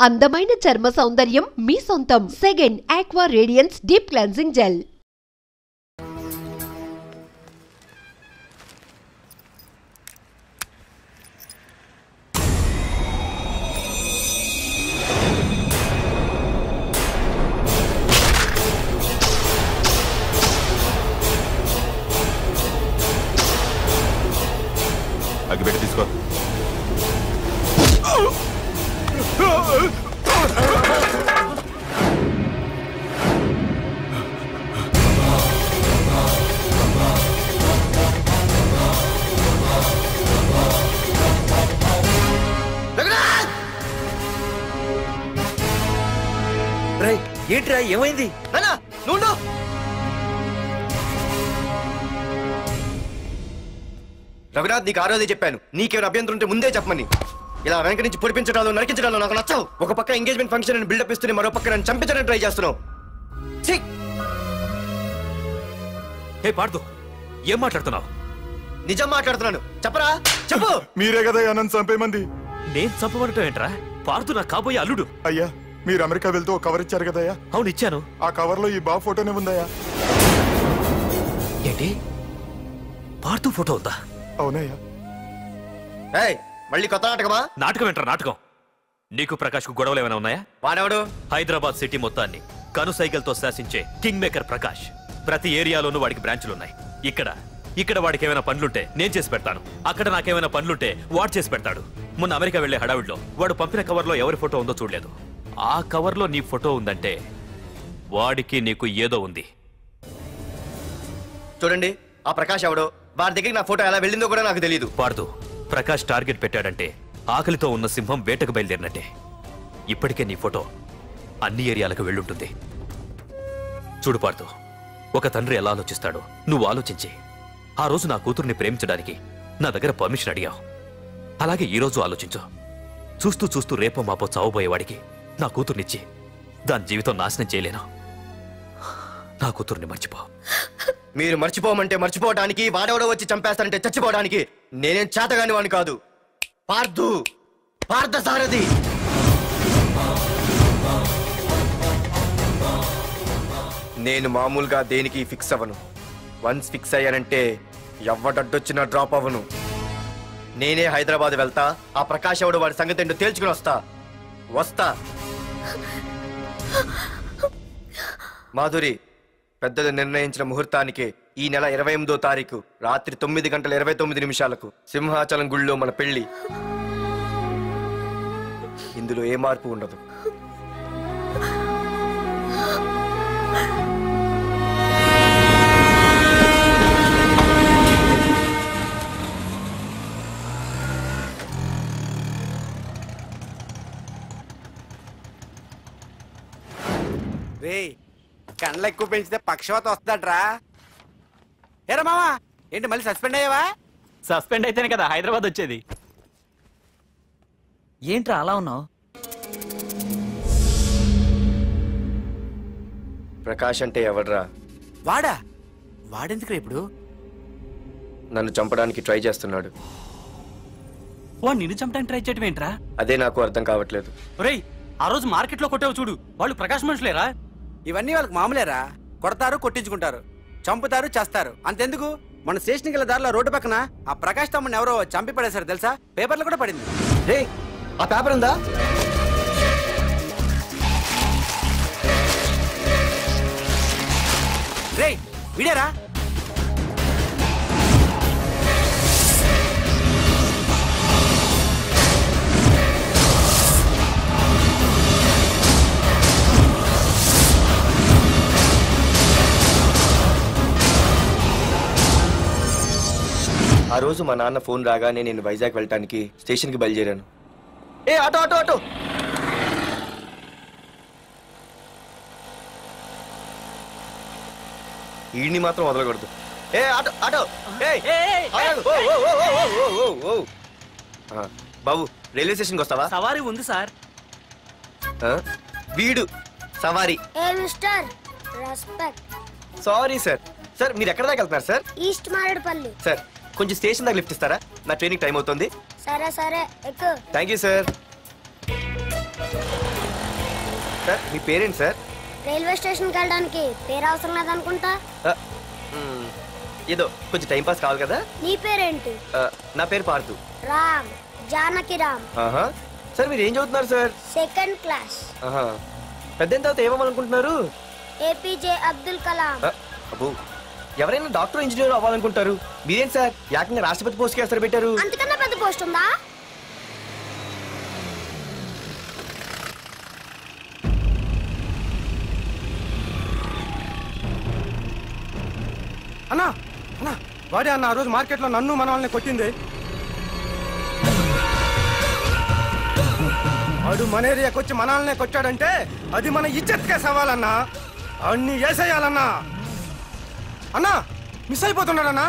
అందమైన చర్మ సౌందర్యం మీ సొంతం. Second aqua radiance deep cleansing gel. అగ్గిపెట్టి తీసుకో. ఏంట్రా ఏమైంది? రఘునాథ్, నీకు ఆ రోజే చెప్పాను, నీకేమైనా అభ్యంతరం ఉంటే ముందే చెప్పమని. ఇలా వెనక నుంచి పొడిపించడాలు నరికించడాలు నాకు నచ్చవు. ఒక పక్క ఎంగేజ్మెంట్ ఫంక్షన్ అని బిల్డప్ ఇస్తూనే మరో పక్క నన్ను చంపించడానికి ట్రై చేస్తున్నావు. ఏం మాట్లాడుతున్నావు? నిజం మాట్లాడుతున్నాను, చెప్పరా చెప్పు. మీరే కదా నన్ను చంపేమంది. నేను చంపమంటావు ఏంట్రా? పార్థు నా కాబోయే అల్లుడు. అయ్యా, మీరు అమెరికా వెళ్తూ ఒక కవర్ ఇచ్చారు కదయ్యా. అవును ఇచ్చాను. ఆ కవర్ లో ఈ బాబు ఫోటోనే ఉందయ్యా. ఏంటి? పార్థు ఫోటో ఉందా? అవునయ్యా. మళ్ళీ కొత్త నాటకమా? నాటకం ఏంట్రా నాటకం? నీకు ప్రకాష్ కు గొడవలు ఏమైనా ఉన్నాయా? వాడెవడు? హైదరాబాద్ సిటీ మొత్తాన్ని కను సైకిల్తో శాసించే కింగ్ మేకర్ ప్రకాష్. ప్రతి ఏరియాలోనూ వాడికి బ్రాంచులున్నాయి. ఇక్కడ వాడికి ఏమైనా పనులుంటే నేను చేసి పెడతాను, అక్కడ నాకేమైనా పనులుంటే వాడు చేసి పెడతాడు. మొన్న అమెరికా వెళ్లే హడావిడిలో వాడు పంపిన కవర్లో ఎవరి ఫోటో ఉందో చూడలేదు. ఆ కవర్లో నీ ఫోటో ఉందంటే వాడికి నీకు ఏదో ఉంది. చూడండి, ఆ ప్రకాష్ ఎవడో, వాడి దగ్గరికి నా ఫోటో ఎలా వెళ్ళిందో కూడా నాకు తెలియదు. పార్థు, ప్రకాష్ టార్గెట్ పెట్టాడంటే ఆకలితో ఉన్న సింహం వేటకు బయలుదేరినట్టే. ఇప్పటికే నీ ఫోటో అన్ని ఏరియాలకు వెళ్ళుంటుంది. చూడు పార్థు, ఒక తండ్రి ఎలా ఆలోచిస్తాడో నువ్వు ఆలోచించి ఆ రోజు నా కూతుర్ని ప్రేమించడానికి నా దగ్గర పర్మిషన్ అడిగావు. అలాగే ఈరోజు ఆలోచించు. చూస్తూ చూస్తూ రేపో మాపో చావబోయేవాడికి నా కూతుర్నిచ్చి దాని జీవితం నాశనం చేయలేను. నా కూతుర్ని మర్చిపో. మీరు మర్చిపోమంటే మర్చిపోవడానికి, వాడెవడో వచ్చి చంపేస్తానంటే చచ్చిపోవడానికి నేనేం చేతగాని వాడిని కాదు. పార్థసారథి. నేను మామూలుగా దేనికి ఫిక్స్ అవ్వను. వన్స్ ఫిక్స్ అయ్యానంటే ఎవ్వడడ్డొచ్చినా డ్రాప్ అవ్వను. నేనే హైదరాబాద్ వెళ్తా, ఆ ప్రకాష్ ఎవడు వాడి సంగతి ఏంటో తేల్చుకుని వస్తా. మాధురి, పెద్దలు నిర్ణయించిన ముహూర్తానికి ఈ నెల 28వ తారీఖు రాత్రి 9:29 సింహాచలం గుళ్ళో మన పెళ్లి. ఇందులో ఏ మార్పు ఉండదు. కండ్లు ఎక్కువ పెంచితే పక్షవాత వస్తుందట్రా. ఏరా మామా, ఏంటి మళ్ళీ సస్పెండ్ అయ్యావా? సస్పెండ్ అయితేనే కదా హైదరాబాద్ వచ్చేది. ఏంట్రా అలా ఉన్నావు? ప్రకాష్ అంటే ఎవడ్రా? వాడెందుకు ఇప్పుడు నన్ను చంపడానికి ట్రై చేస్తున్నాడు. వాడు నిన్ను చంపడానికి ట్రై చేయడం ఏంట్రా? అదే నాకు అర్థం కావట్లేదు. ఒరేయ్, ఆ రోజు మార్కెట్ లో కొట్టావు చూడు, వాళ్ళు ప్రకాష్ మనుషులేరా? ఇవన్నీ వాళ్ళకి మామూలేరా. కొడతారు, కొట్టించుకుంటారు, చంపుతారు, చేస్తారు. అంతెందుకు, మన స్టేషన్కి వెళ్ళే దారిలో రోడ్డు పక్కన ఆ ప్రకాష్ తమ్ముని ఎవరో చంపి పడేశారు తెలుసా? పేపర్లో కూడా పడింది. రే, ఆ పేపర్ ఉందా? రే విడేరా. ఆ రోజు మా నాన్న ఫోన్ రాగానే నేను వైజాగ్ వెళ్ళటానికి స్టేషన్కి బయలుదేరాను. ఆటో ఈడిని మాత్రం వదలకూడదు. ఆటో బాబు, రైల్వే స్టేషన్కి వస్తావా? సవారీ ఉంది సార్. వీడు సవారీ. Sorry sir. సార్, మీరు ఎక్కడ దాకా వెళ్తున్నారు సార్? ఈస్ట్ మారేడుపల్లి. సార్, కొంచెం స్టేషన్ దాకా లిఫ్ట్ ఇస్తారా? నా ట్రైనింగ్ టైం అవుతుంది. సరే ఎక్కు. Thank you sir. Sir me parent sir? Railway స్టేషన్కి వెళ్ళడానికి పేరు అవసరం లేదనుకుంటా. ఏదో కొంచెం టైం పాస్ కావాలి కదా. నీ పేరేంటి? నా పేరు పార్థు. రామ్, జానకి రామ్. సార్ మీరు ఏం చదువుతున్నారు సార్? Second class. పెద్ద తర్వాత ఏమనుకుంటున్నారు? ఏపీజే అబ్దుల్ కలాం. అబ్బో, ఎవరైనా డాక్టర్ ఇంజనీర్ అవ్వాలనుకుంటారు, మీరేం సార్ ఏకంగా రాష్ట్రపతి పోస్ట్కి ఎసరు పెట్టారు? అంతకన్నా పెద్ద పోస్ట్ ఉందా? అన్నా అన్నా వాడే అన్న ఆ రోజు మార్కెట్లో నన్ను మన వాళ్ళని కొట్టింది. వాడు మన ఏరియాకి వచ్చి మన వాళ్ళనే కొట్టాడంటే అది మన ఇజ్జత్కే సవాలన్నా. అన్ని వేసేయాలన్నా. అన్నా మిస్ అయిపోతున్నాడన్నా.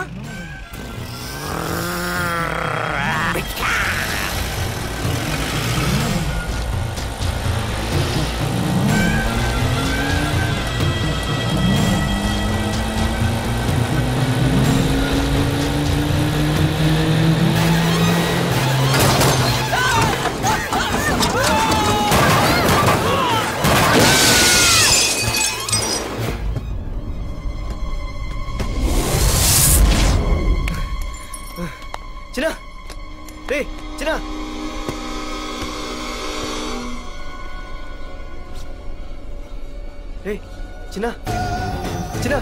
చిన్న రే చిన్న రే చిన్న చిన్న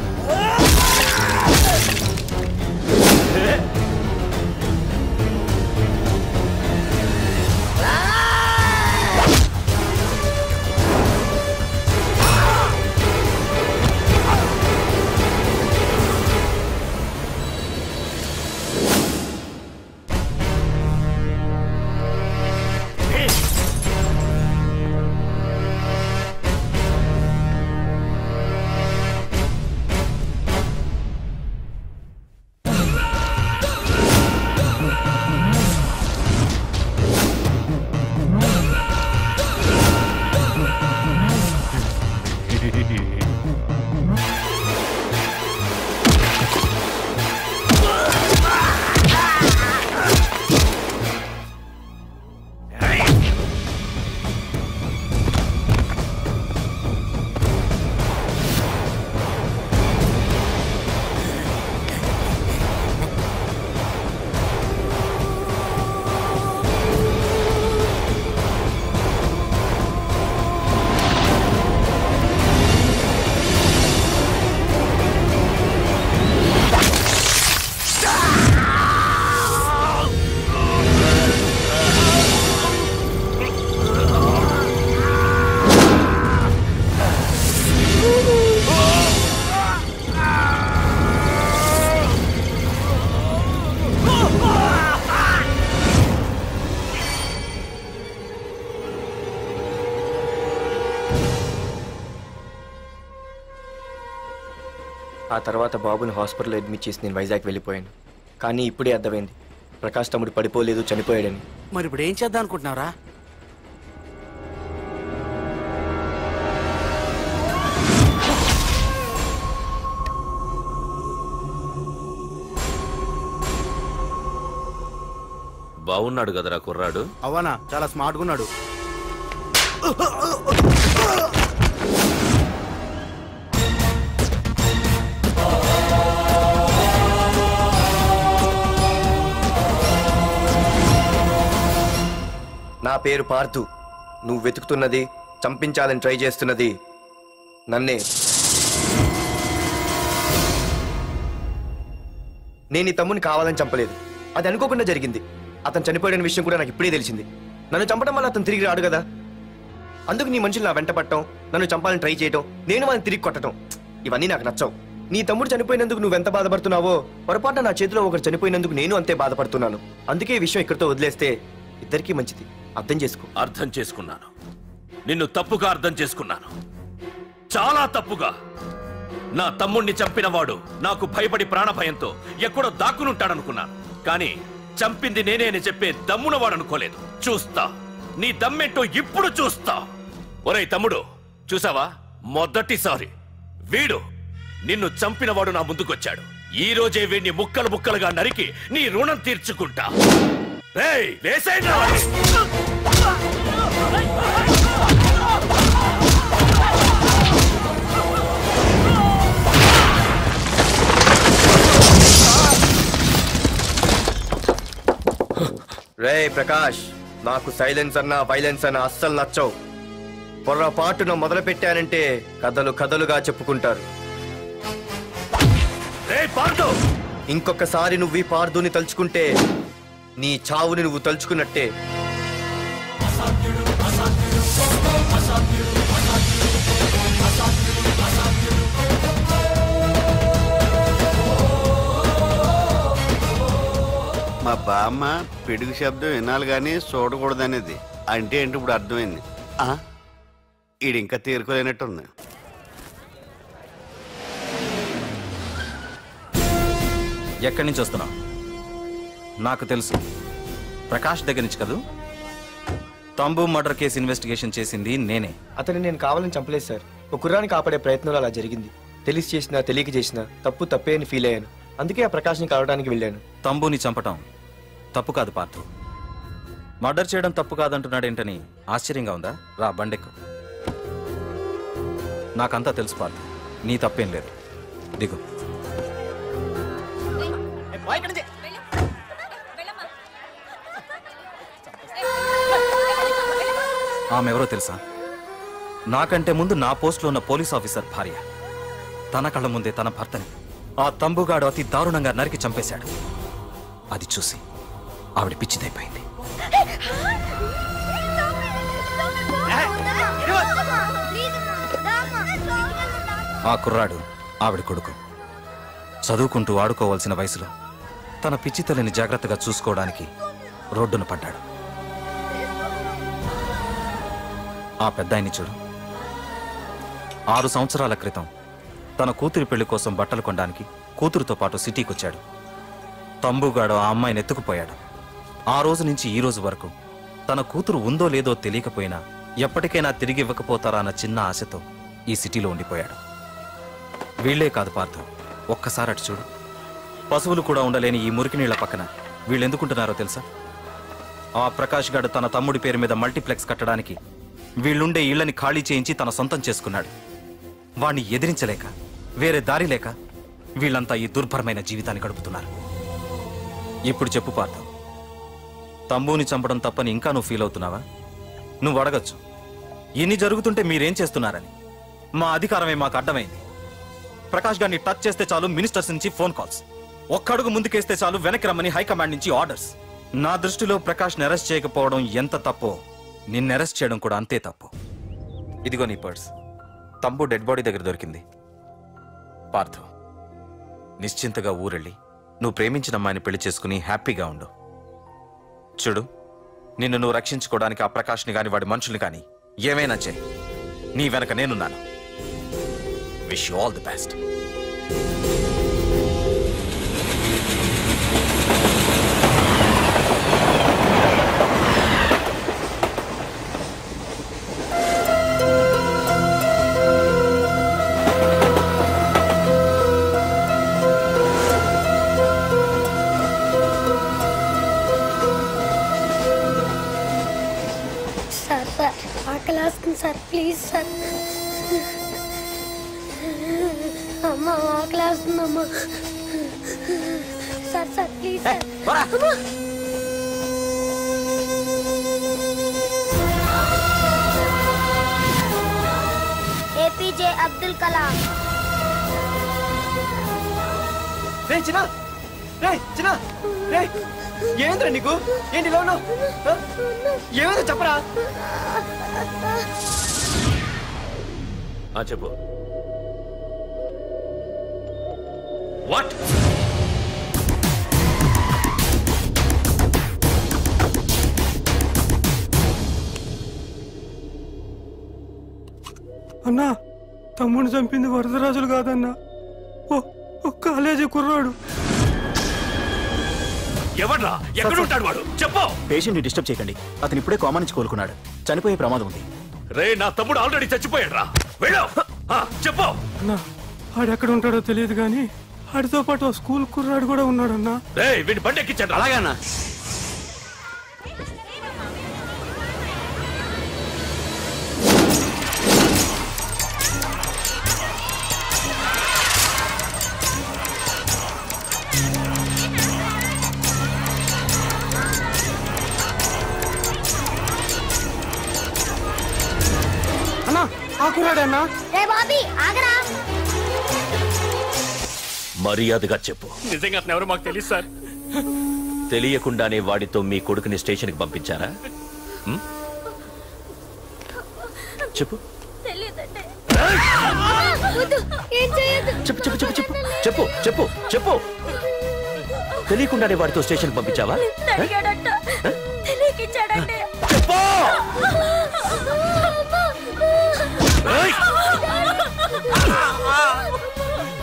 ఆ తర్వాత బాబుని హాస్పిటల్లో అడ్మిట్ చేసి నేను వైజాగ్ వెళ్ళిపోయాను. కానీ ఇప్పుడే అర్థమైంది ప్రకాష్ తమ్ముడు పడిపోలేదు, చనిపోయాడని. మరి ఇప్పుడు ఏం చేద్దాం అనుకుంటున్నారా? బాగున్నాడు కదరా కుర్రాడు. అవనా చాలా స్మార్ట్గా ఉన్నాడు. నా పేరు పార్థు. నువ్వు వెతుకుతున్నది, చంపించాలని ట్రై చేస్తున్నది నన్నే. నేను ఈ తమ్ముని కావాలని చంపలేదు, అది అనుకోకుండా జరిగింది. అతను చనిపోయిన విషయం కూడా నాకు ఇప్పుడే తెలిసింది. నన్ను చంపడం వల్ల అతను తిరిగి రాడు కదా. అందుకు నీ మనుషులు నా వెంట పట్టడం, నన్ను చంపాలని ట్రై చేయటం, నేను వాళ్ళని తిరిగి కొట్టడం, ఇవన్నీ నాకు నచ్చవు. నీ తమ్ముడు చనిపోయినందుకు నువ్వెంత బాధపడుతున్నావో పొరపాటున నా చేతిలో ఒకరు చనిపోయినందుకు నేను అంతే బాధపడుతున్నాను. అందుకే ఈ విషయం ఇక్కడితో వదిలేస్తే ఇద్దరికీ మంచిది. అర్థం చేసుకో. అర్థం చేసుకున్నాను. నిన్ను తప్పుగా అర్థం చేసుకున్నాను, చాలా తప్పుగా. నా తమ్ముణ్ణి చంపినవాడు నాకు భయపడి ప్రాణభయంతో ఎక్కడో దాక్కునుంటాడనుకున్నాను. కానీ చంపింది నేనే అని చెప్పే దమ్మునవాడనుకోలేదు. చూస్తా, నీ దమ్మేంటో ఇప్పుడు చూస్తా. ఒరేయ్ తమ్ముడు, చూసావా, మొదటిసారి వీడు నిన్ను చంపినవాడు నా ముందుకొచ్చాడు. ఈ రోజే వీడిని ముక్కలు ముక్కలుగా నరికి నీ రుణం తీర్చుకుంటా. రేయ్, వేసేయండి. రే ప్రకాష్, నాకు సైలెన్స్ అన్నా వైలెన్స్ అన్నా అస్సలు నచ్చవు. పొరపాటున మొదలు పెట్టానంటే కథలు కథలుగా చెప్పుకుంటారు. ఇంకొకసారి నువ్వు ఈ పార్దుని తలుచుకుంటే నీ చావుని నువ్వు తలుచుకున్నట్టే. మా బామ్మ పిడుగు శబ్దం వినాలి కానీ చూడకూడదనేది. అంటే ఏంటి ఇప్పుడు అర్థమైంది. ఈడు ఇంకా తీరుకోలేనట్టుంది. ఎక్కడి నుంచి వస్తున్నావు? నాకు తెలుసు, ప్రకాష్ దగ్గర నుంచి కదూ. తంబు మర్డర్ కేసు ఇన్వెస్టిగేషన్ చేసింది నేనే. అతన్ని నేను కావాలని చంపలేదు సార్. ఒక కుర్రాన్ని కాపాడే ప్రయత్నంలో అలా జరిగింది. తెలిసి చేసినా తెలియక చేసినా తప్పే అని ఫీల్ అయ్యాను. అందుకే ఆ ప్రకాష్ని కలవడానికి వెళ్ళాను. తంబుని చంపటం తప్పు కాదు పార్థు. మర్డర్ చేయడం తప్పు కాదంటున్నాడేంటని ఆశ్చర్యంగా ఉందా? రా బండెక్కు. నాకంతా తెలుసు పార్థు, నీ తప్పేం లేదు. దిగు. ఆమె ఎవరో తెలుసా? నాకంటే ముందు నా పోస్టులో ఉన్న పోలీస్ ఆఫీసర్ భార్య. తన కళ్ళ ముందే తన భర్తని ఆ తంబుగాడు అతి దారుణంగా నరికి చంపేశాడు. అది చూసి ఆవిడ పిచ్చిదైపోయింది. ఆ కుర్రాడు ఆవిడ కొడుకు. చదువుకుంటూ ఆడుకోవాల్సిన వయసులో తన పిచ్చి తల్లిని జాగ్రత్తగా చూసుకోవడానికి రోడ్డున పడ్డాడు. ఆ పెద్దాయన్ని చూడు. 6 సంవత్సరాల క్రితం తన కూతురి పెళ్లి కోసం బట్టలు కొనడానికి కూతురుతో పాటు సిటీకి వచ్చాడు. తంబుగాడు ఆ అమ్మాయిని ఎత్తుకుపోయాడు. ఆ రోజు నుంచి ఈ రోజు వరకు తన కూతురు ఉందో లేదో తెలియకపోయినా ఎప్పటికైనా తిరిగి ఇవ్వకపోతారా అన్న చిన్న ఆశతో ఈ సిటీలో ఉండిపోయాడు. వీళ్లే కాదు పార్థు, ఒక్కసారి అటు చూడు. పశువులు కూడా ఉండలేని ఈ మురికి నీళ్ల పక్కన వీళ్ళెందుకుంటున్నారో తెలుసా? ఆ ప్రకాష్ గాడు తన తమ్ముడి పేరు మీద మల్టీప్లెక్స్ కట్టడానికి వీళ్ళుండే ఇళ్లని ఖాళీ చేయించి తన సొంతం చేసుకున్నాడు. వాణ్ణి ఎదిరించలేక వేరే దారి లేక వీళ్ళంతా ఈ దుర్భరమైన జీవితాన్ని గడుపుతున్నారు. ఇప్పుడు చెప్పు పార్థు, తంబుని చంపడం తప్పని ఇంకా నువ్వు ఫీల్ అవుతున్నావా? నువ్వు అడగచ్చు, ఇన్ని జరుగుతుంటే మీరేం చేస్తున్నారని. మా అధికారమే మాకు అడ్డమైంది. ప్రకాష్ గారిని టచ్ చేస్తే చాలు మినిస్టర్స్ నుంచి ఫోన్ కాల్స్, ఒక్కడుగు ముందుకేస్తే చాలు వెనక్కి రమ్మని హైకమాండ్ నుంచి ఆర్డర్స్. నా దృష్టిలో ప్రకాష్ని అరెస్ట్ చేయకపోవడం ఎంత తప్పో నిన్ను అరెస్ట్ చేయడం కూడా అంతే తప్పు. ఇదిగో నీ పర్స్. తంబు డెడ్ బాడీ దగ్గర దొరికింది. పార్థు, నిశ్చింతగా ఊరెళ్ళి నువ్వు ప్రేమించిన అమ్మాయిని పెళ్లి చేసుకుని హ్యాపీగా ఉండు. చూడు, నిన్ను నువ్వు రక్షించుకోవడానికి ఆ ప్రకాష్ని కాని వాడి మనుషుల్ని కానీ ఏమైనా చేయి. నీ వెనక నేనున్నాను. Wish you all the best. ఆకలేస్తుంది సార్, ప్లీజ్ సార్. అమ్మ ఆకలేస్తుందమ్మా. Sir sir please sir. APJ Abdul Kalam. ఏంద్రా నీకు? ఏంటి ఇలా ఉన్నావు? ఏమైందో చెప్పరా? చెప్పు. వాట్? అన్నా, తమ్ముడిని చంపింది వరదరాజులు కాదన్నా, ఓ కాలేజీ కుర్రాడు. ఎవడ్రా? ఎక్కడ ఉంటాడు వాడు? చెప్పు. పేషెంట్ ని డిస్టర్బ్ చేయకండి. అతను ఇప్పుడే కోమా నుంచి కోలుకున్నాడు. చనిపోయే ప్రమాదం ఉంది. రే, నా తమ్ముడు ఆల్రెడీ చచ్చిపోయాడు రా. వెళ్ళు. చెప్పు. అన్నా, ఆడెక్కడ ఉంటాడో తెలియదు కానీ ఆడితో పాటు స్కూల్ కుర్రాడు కూడా ఉన్నాడన్నా. రే, వీడిని బండి ఎక్కించండి. అలాగే అన్నా. ఆకురాడన్నా. రే బాబీ ఆగరా. మర్యాదగా చెప్పు. నిజంగా అతను ఎవరో మాకు తెలియదు సార్. తెలియకుండానే వాడితో మీ కొడుకుని స్టేషన్కి పంపించారా? చెప్పు చెప్పు చెప్పు చెప్పు చెప్పు చెప్పు చెప్పు చెప్పు. తెలియకుండానే వాడితో స్టేషన్ పంపించావా?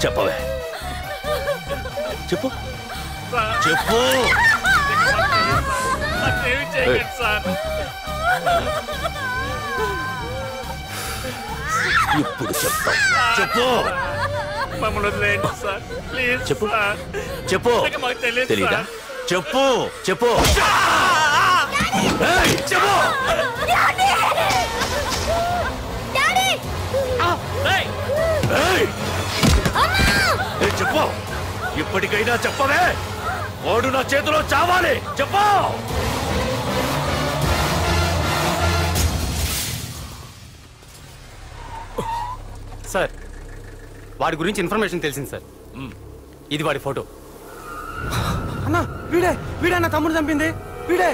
చెప్పవే, చెప్పు చెప్పు. ఇప్పుడు చెప్తా. చెప్పు. చెప్పు చెప్పు. తెలీదా? చెప్పు చెప్పు చెప్పు. చెప్పు. ఇప్పటికైనా చెప్పవే. ఓడు నా చేతిలో చావాలి. చెప్పు. సార్, వాడి గురించి ఇన్ఫర్మేషన్ తెలిసింది సార్. ఇది వాడి ఫోటో. అన్నా వీడే నా తమ్ముడు చంపింది వీడే.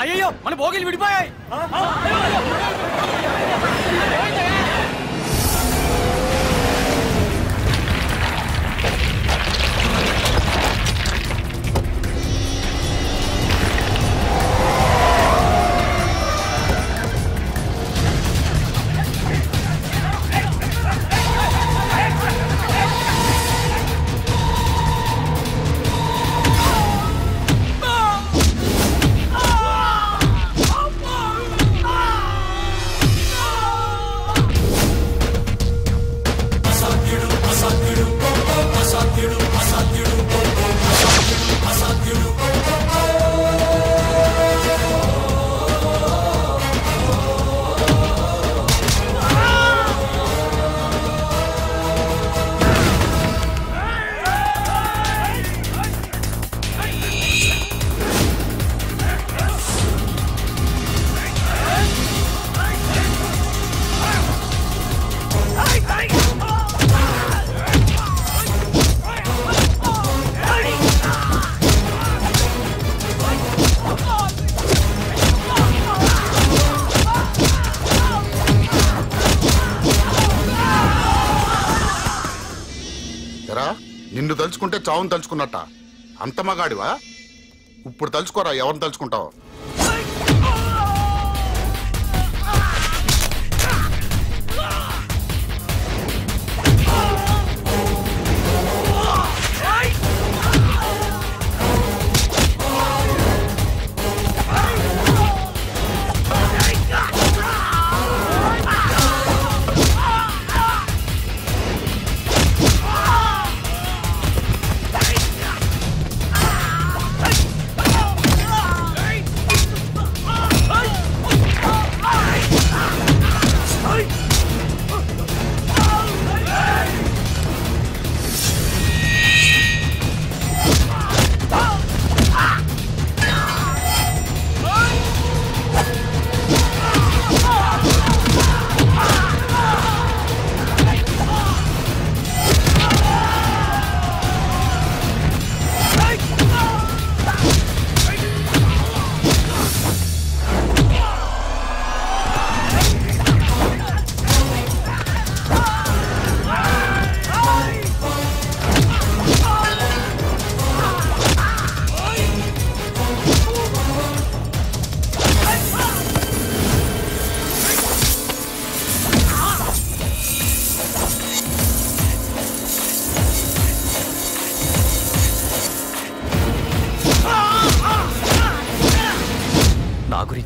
అయ్యో మన భోగిలు విడిపోయాయి. నిన్ను తలుచుకుంటే చావును తలుచుకున్నట్ట. అంత మగాడివా? ఇప్పుడు తలుచుకోరా ఎవరిని తలుచుకుంటావు.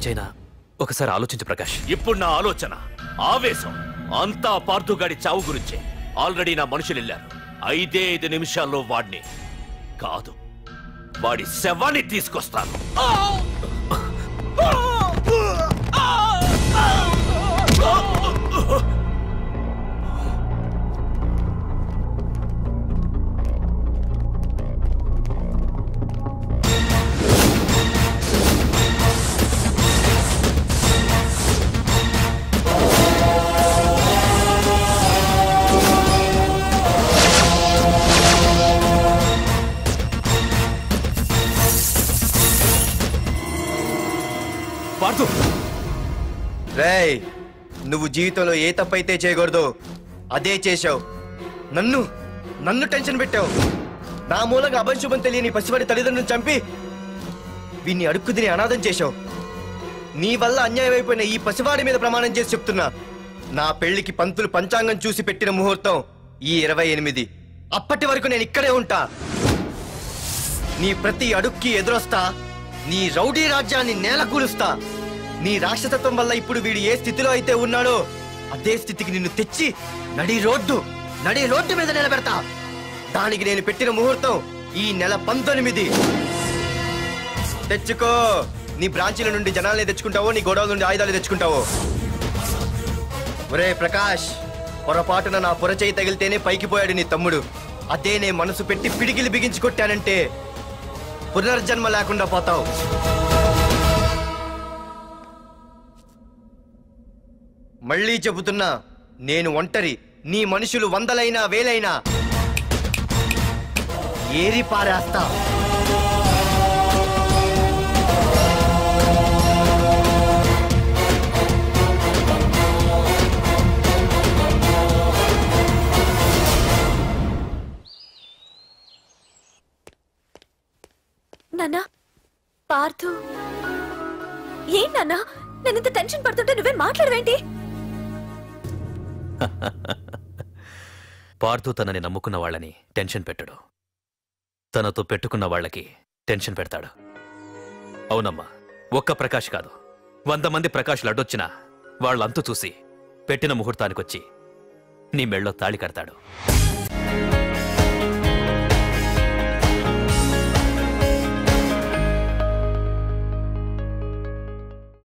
గురించైనా ఒకసారి ఆలోచించు ప్రకాష్. ఇప్పుడు నా ఆలోచన, ఆవేశం అంతా పార్థుగాడి చావు గురించే. ఆల్రెడీ నా మనుషులు వెళ్ళారు. 5 నిమిషాల్లో వాడిని కాదు, వాడి శవాన్ని తీసుకొస్తాను. రేయ్, నువ్వు జీవితంలో ఏ తప్పైతే చేయకూడదు అదే చేశావు. నన్ను టెన్షన్ పెట్టావు. నా మూలంగా అభంశుభం తెలియని పసివాడి తల్లిదండ్రులను చంపి వీన్ని అడుక్కు తిని అనాథం చేశావు. నీ వల్ల అన్యాయం అయిపోయిన ఈ పసివాడి మీద ప్రమాణం చేసి చెప్తున్నా, నా పెళ్లికి పంతులు పంచాంగం చూసి పెట్టిన ముహూర్తం ఈ 28. అప్పటి వరకు నేను ఇక్కడే ఉంటా. నీ ప్రతి అడుక్కి ఎదురొస్తా. నీ రౌడీ రాజ్యాన్ని నేలకూలుస్తా. నీ రాక్షసత్వం వల్ల ఇప్పుడు వీడు ఏ స్థితిలో అయితే ఉన్నాడో అదే స్థితికి నిన్ను తెచ్చి నడి రోడ్డు మీద నిలబెడతా. దానికి నేను పెట్టిన ముహూర్తం ఈ నెల 19. తెచ్చుకో. నీ బ్రాంచీల నుండి జనాల్ని తెచ్చుకుంటావో, నీ గోడౌన్ నుండి ఆయుధాలు తెచ్చుకుంటావో. ఒరే ప్రకాష్, పొరపాటున నా పొరచేయి తగిలితేనే పైకి పోయాడు నీ తమ్ముడు. అదే నే మనసు పెట్టి పిడికిలి బిగించి కొట్టానంటే పునర్జన్మ లేకుండా పోతావు. మళ్ళీ చెబుతున్నా, నేను ఒంటరి. నీ మనుషులు 100లైనా 1000లైనా ఏరి పారేస్తా. నాన్నా, పార్థు ఏం నాన్నా? నేను ఇంత టెన్షన్ పడుతుంటే నువ్వే మాట్లాడవేంటి? పార్థు తనని నమ్ముకున్న వాళ్ళని టెన్షన్ పెట్టడు, తనతో పెట్టుకున్న వాళ్ళకి టెన్షన్ పెడతాడు. అవునమ్మా, ఒక్క ప్రకాష్ కాదు, 100 మంది ప్రకాష్లు అడ్డొచ్చినా వాళ్ళంతు చూసి పెట్టిన ముహూర్తానికొచ్చి నీ మెళ్ళో తాళి కడతాడు.